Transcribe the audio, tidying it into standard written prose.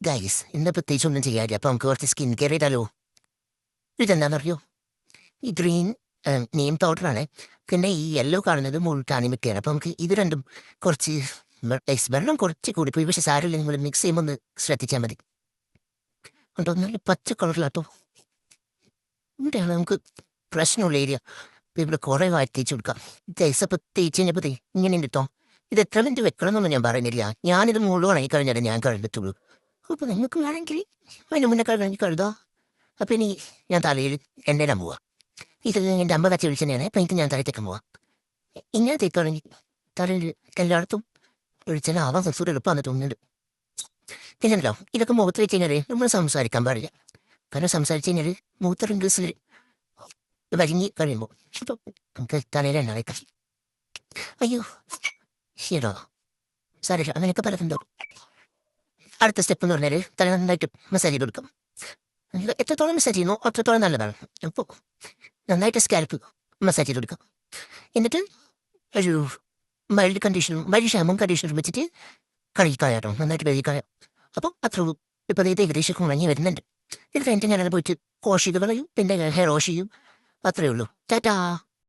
Guys ഇന്ന് പ്രത്യേകിച്ച് ഒന്നും ചെയ്യാനില്ല അപ്പോൾ നമുക്ക് കുറച്ച് സ്കിൻ കെയർ ചെയ്താലോ? ഇതെന്താണെന്നറിയോ? ഈ ഗ്രീൻ നീം പൗഡറാണ്. പിന്നെ ഈ യെല്ലോ കാണുന്നത് മുൾട്ടാനിമിക്കയാണ്. അപ്പോൾ നമുക്ക് ഇത് രണ്ടും കുറച്ച് വെള്ളം കുറച്ച് കൂടിപ്പോയി, പക്ഷെ സാരമില്ല, നിങ്ങൾ മിക്സ് ചെയ്യുമ്പോൾ ഒന്ന് ശ്രദ്ധിച്ചാൽ മതി. ഉണ്ടോ? നല്ല പച്ച കളറിലാട്ടോ. ഇവിടെയാണ് നമുക്ക് പ്രശ്നമുള്ള ഏരിയ. അപ്പോൾ ഇവിടെ കുറേ വായി തേച്ച് കൊടുക്കാം. ഗൈസ് അപ്പോൾ തേച്ച് കഴിഞ്ഞപ്പോൾ ഇങ്ങനെ ഉണ്ട് കേട്ടോ. ഇത് എത്ര മിനിറ്റ് വെക്കണം എന്നൊന്നും ഞാൻ പറയുന്നില്ല. ഞാനിത് മുഴുവനായി കഴിഞ്ഞാൽ ഞാൻ കഴുകത്തുള്ളൂ. അപ്പോൾ നിങ്ങൾക്ക് വേണമെങ്കിൽ അതിന് മുന്നേ കഴുതാം. അപ്പം ഇനി ഞാൻ തലയിൽ എണ്ണയിടാൻ പോവാം. ഇത് എൻ്റെ അമ്മ കച്ച വിളിച്ചെന്നെയാണ്. അപ്പം എനിക്ക് ഞാൻ തലയിൽ പോവാം. ഇങ്ങനെ തേക്കുകയാണെങ്കിൽ തലയിൽ എല്ലായിടത്തും ഒഴിച്ചാൽ ആവാൻ കുറച്ചുകൂടി എളുപ്പമാണ് തോന്നുന്നുണ്ട്. പിന്നെയല്ലോ ഇതൊക്കെ മുഖത്ത് വെച്ച് കഴിഞ്ഞാൽ നമ്മൾ സംസാരിക്കാൻ പാടില്ല. കാരണം സംസാരിച്ച് കഴിഞ്ഞാൽ മൂത്ത റിങ്കിൾസിൽ വരിഞ്ഞ് കഴിയുമ്പോൾ അപ്പം നമുക്ക് തലയിൽ എണ്ണ വയ്ക്കാം. അയ്യോ ശരിയോ, സാരമില്ല, അങ്ങനെയൊക്കെ പലതുണ്ടോ. അടുത്ത സ്റ്റെപ്പ് എന്ന് പറഞ്ഞാൽ തല നന്നായിട്ട് മസാജ് ചെയ്ത് കൊടുക്കാം. എത്രത്തോളം മസാജ് ചെയ്യുന്നു അത്രത്തോളം നല്ലതാണ്. അപ്പോൾ നന്നായിട്ട് സ്കാൽപ്പ് മസാജ് ചെയ്ത് കൊടുക്കാം. എന്നിട്ട് ഒരു മൈൽഡ് ഷാമ്പും കണ്ടീഷണറും വെച്ചിട്ട് കഴുകിക്കായാട്ടോ, നന്നായിട്ട് കഴുകിക്കായാം. അപ്പം അത്ര ഇപ്പോൾ ഇത് ഏകദേശം ഉണങ്ങി വരുന്നുണ്ട്. ഇത് കഴിഞ്ഞിട്ട് ഞാനത് പോയിട്ട് വാഷ് ചെയ്ത് കളയും, പിന്നെ ഹെയർ വാഷ് ചെയ്യും. അത്രയേ ഉള്ളൂ. ടാറ്റാ.